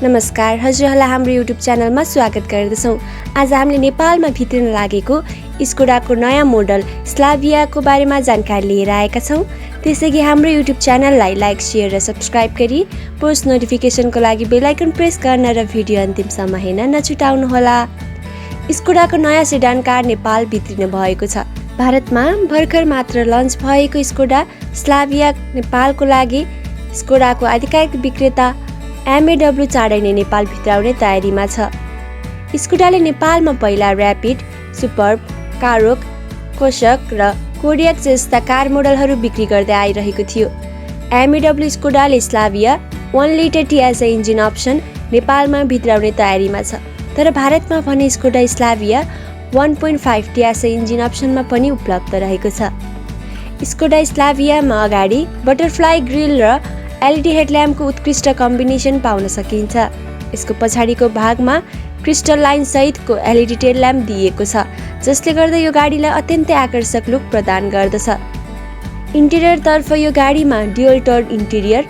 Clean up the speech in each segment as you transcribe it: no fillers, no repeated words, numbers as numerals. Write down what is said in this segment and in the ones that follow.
नमस्कार, हजुरहरूलाई हाम्रो युट्युब च्यानलमा स्वागत गर्दछौँ। आज हामीले नेपालमा भित्रिन लागेको स्कोडाको नयाँ मोडल स्लाभियाको बारेमा जानकारी लिएर आएका छौँ। त्यसैगरी हाम्रो युट्युब च्यानललाई लाइक, शेयर र सब्स्क्राइब गरी पोस्ट नोटिफिकेसनको लागि बेल आइकन प्रेस गर्न र भिडियो अन्तिमसम्म हेर्न नछुटाउनुहोला। स्कोडाको नयाँ सेडान कार नेपाल भित्रिन भएको छ। भारतमा भर्खर मात्र लन्च भएको स्कोडा स्लाभिया नेपालको लागि स्कोडाको आधिकारिक विक्रेता MAW चाँडै नै नेपाल भित्राउने तयारीमा छ। स्कोडाले नेपालमा पहिला ऱ्यापिड, सुपर्ब, कारोक, कोशक र कोडियाक जस्ता कार मोडलहरू बिक्री गर्दै आइरहेको थियो। MAW स्कोडाले Slavia 1 litre TSI engine option नेपालमा भित्राउने तयारीमा छ। तर भारतमा भने स्कोडा स्लाभिया 1.5 TSI इन्जिन अप्सनमा पनि उपलब्ध रहेको छ। स्कोडा स्लाभियामा अगाडि बटरफ्लाई ग्रिल र LED हेडल्याम्पको उत्कृष्ट कम्बिनेसन पाउन सकिन्छ। यसको पछाडिको भागमा क्रिस्टल लाइन सहितको LED टेल ल्याम्प दिएको छ, जसले गर्दा यो गाडीलाई अत्यन्तै आकर्षक लुक प्रदान गर्दछ। इन्टेरियरतर्फ यो गाडीमा dual tone interior,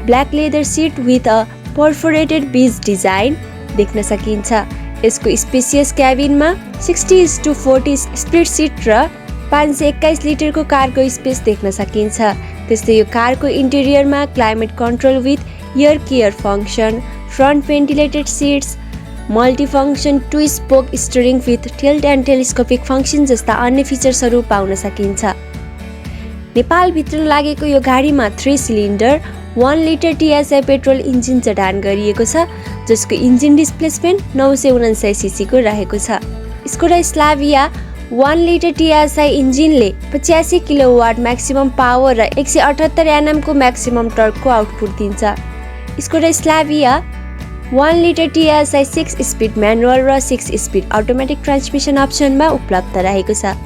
black leather seat with a perforated beige design देख्न सकिन्छ। यसको स्पेसियस क्याबिनमा 60:40 स्प्लिट सिट र 521 लिटरको कारको स्पेस देख्न सकिन्छ। त्यस्तै यो कारको इन्टेरियरमा climate control with air care function, front ventilated seats, multifunction 2 spoke steering with tilt and telescopic function जस्ता अन्य फिचर्सहरू पाउन सकिन्छ। नेपालभित्र लागेको यो गाडीमा 3 cylinder 1 litre TSI petrol engine जडान गरिएको छ, जसको इन्जिन डिस्प्लेसमेन्ट 979 cc को रहेको छ। स्कोडा स्लाभिया 1 लिटर TSI इन्जिनले 85 किलोवाट म्याक्सिमम पावर र 178 Nm को म्याक्सिमम टर्कको आउटपुट दिन्छ। Skoda Slavia 1 litre TSI 6 speed manual र 6 स्पिड अटोमेटिक ट्रान्समिसन अप्सनमा उपलब्ध रहेको छ।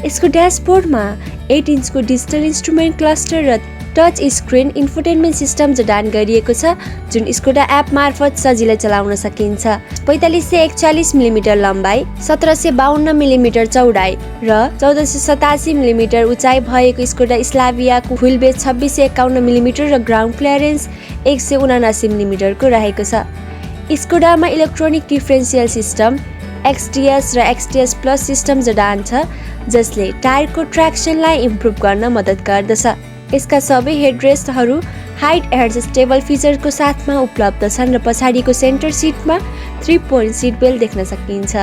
यसको ड्यासबोर्डमा 8 इन्चको डिजिटल इन्स्ट्रुमेन्ट क्लस्टर र टच स्क्रिन इन्फोटेनमेन्ट सिस्टम जडान गरिएको छ, जुन स्कोडा एप मार्फत सजिलै चलाउन सकिन्छ। 4541 मिलिमिटर लम्बाइ, 1752 मिलिमिटर चौडाइ र 1487 मिलिमिटर उचाइ भएको स्कोडा स्लाभियाको व्हील बेस 2651 मिलिमिटर र ग्राउन्ड क्लियरेन्स 179 मिलिमिटरको रहेको छ। स्कोडामा इलेक्ट्रोनिक डिफरेन्सियल सिस्टम XTS र XTS प्लस सिस्टम जडान छ, जसले टायरको ट्र्याक्सनलाई इम्प्रुभ गर्न मद्दत गर्दछ। यसका सबै हेडरेस्टहरू हाइट एडजस्टेबल फिचरको साथमा उपलब्ध छन् र पछाडिको सेन्टर सिटमा 3 पोइन्ट सिट बेल्ट देख्न सकिन्छ।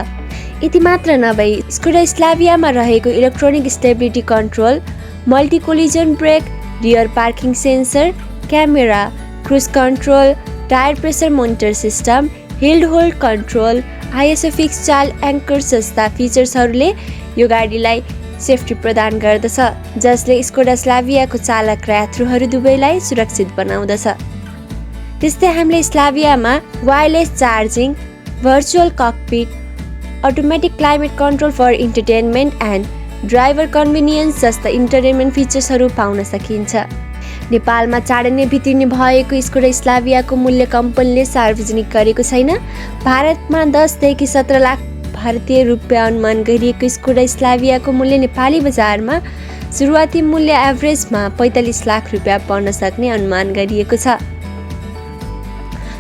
यति मात्र नभई स्कोडा स्लाभियामा रहेको electronic stability control, multi collision brake, rear parking sensor, camera, cruise control, tyre pressure monitor system, hill hold control, ISO fix child anchor जस्ता फिचर्सहरूले यो गाडीलाई सेफ्टी प्रदान गर्दछ, जसले स्कोडा स्लाभियाको चालक र यात्रुहरू दुवैलाई सुरक्षित बनाउँदछ। त्यस्तै हामीले स्लाभियामा wireless charging, virtual cockpit, automatic climate control for entertainment and driver convenience जस्ता इन्टरटेनमेन्ट फिचर्सहरू पाउन सकिन्छ। नेपालमा चाँडै नै भित्रिने भएको स्कोडा स्लाभियाको मूल्य कम्पनीले सार्वजनिक गरेको छैन। भारतमा 10 देखि 17 लाख भारतीय रुपियाँ अनुमान गरिएको स्कोडा स्लाभियाको मूल्य नेपाली बजारमा सुरुवाती मूल्य एभरेजमा 45 लाख रुपियाँ पर्न सक्ने अनुमान गरिएको छ।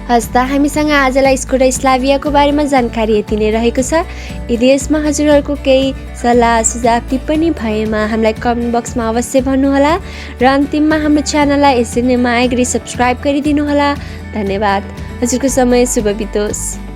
हस्ता हामीसँग आजलाई स्कोडा स्लाभियाको बारेमा जानकारी यति नै रहेको छ। यदि यसमा हजुरहरूको केही सल्लाह सुझाव टिप्पणी भएमा हामीलाई कमेन्ट बक्समा अवश्य भन्नुहोला र अन्तिममा हाम्रो च्यानललाई यसरी नै माया गरी सब्स्क्राइब गरिदिनुहोला। धन्यवाद। हजुरको समय शुभ बितोस्।